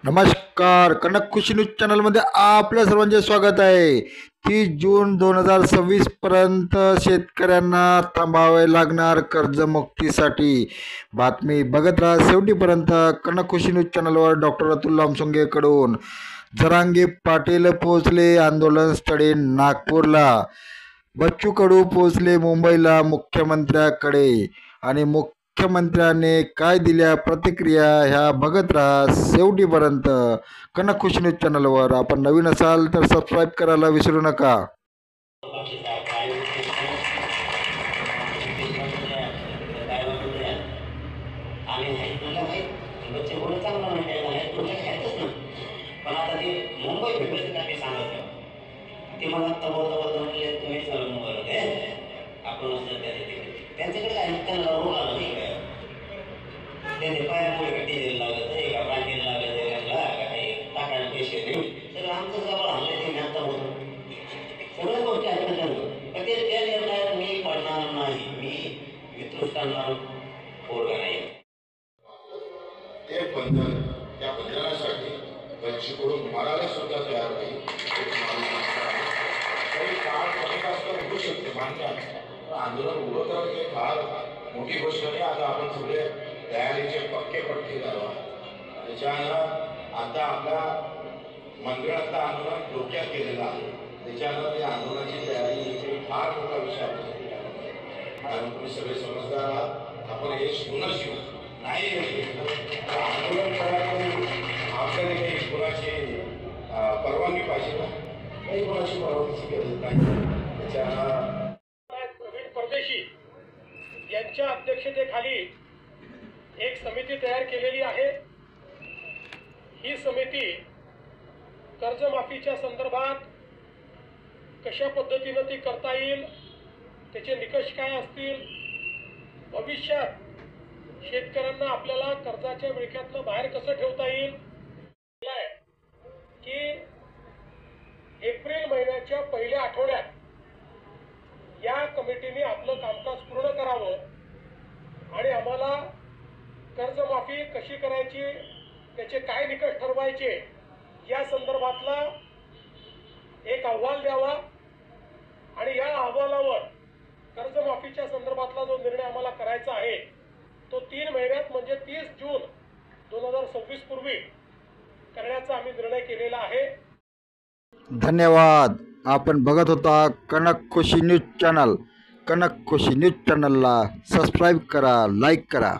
नमस्कार, कनक खुशी न्यूज चॅनलमध्ये आपल्या सर्वांचे स्वागत आहे। 30 जून 2026 पर्यंत शेतकऱ्यांना थांबावे लागणार कर्जमुक्तीसाठी। बातमी बघत राहा शेवटीपर्यंत। कनक खुशी न्यूज चॅनलवर डॉक्टर अतुल लामसंगेकडून जरांगे पाटील पोहोचले आंदोलन स्थळी नागपूरला। बच्चू कडू पोहोचले मुंबईला मुख्यमंत्र्याकडे आणि मुख्यमंत्र्याने काय दिल्या प्रतिक्रिया ह्या बघत राहा शेवटीपर्यंत। कनक खुशी न्यूज चॅनलवर आपण नवीन असाल तर सबस्क्राईब करायला विसरू नका। त्यांच्याकडे काय त्यांना रोग आला नाही काय त्यांनी पायामुळे कटी लागत आहे का ब्रांकेला लागत आहे त्यांना काही टाकायला पैसे नाही तर आमचं जवळ आणलं ते ज्ञाता होतं सगळ्या गोष्टी आहेत त्यांना पण ते त्या निर्णयात मी पडणार नाही मी वितृष्ट आणणार पोरगा नाही ते बंधन त्या बंधनासाठी बच्चूकडून मराला सुद्धा तयार नाही काही काळ कमी जास्त होऊ शकते मान्य आंदोलन उभं करणं ही फार मोठी गोष्ट नाही। आता आपण सगळे तयारीचे पक्के पट्टे झालो त्याच्यानं आता आपल्या मंडळातलं आंदोलन डोक्यात गेलेलं आहे त्याच्यानं त्या आंदोलनाची तयारी ही फार मोठा विषय आहे कारण तुम्ही सगळे समजदार आहात आपण हे शिवू नाही आंदोलन करायला आपल्याला काही कोणाची परवानगी पाहिजे ना काही कोणाची परवानगीची गरज नाही त्याच्यानं यांच्या अध्यक्षतेखाली एक समिती तयार केलेली आहे। ही समिती कर्जमाफीच्या संदर्भात कशा पद्धतीने ती करता येईल, त्याचे निकष काय असतील, भविष्यात शेतकऱ्यांना आपल्याला कर्जाच्या विळख्यातून बाहेर कसं ठेवता येईल की एप्रिल महिन्याच्या पहिल्या आठवड्यात या कमिटीने आपलं कामकाज पूर्ण करावं आणि आम्हाला कर्जमाफी कशी करायची, त्याचे काय निकष ठरवायचे या संदर्भातला एक अहवाल द्यावा आणि या अहवालावर कर्जमाफीच्या संदर्भातला जो निर्णय आम्हाला करायचा आहे तो 3 महिन्यात म्हणजे 30 जून 2026 पूर्वी करण्याचा आम्ही निर्णय केलेला आहे। धन्यवाद। आपण बघत होता कनक खुशी न्यूज चॅनल। कनक खुशी न्यूज चॅनलला सबस्क्राईब करा, लाईक करा।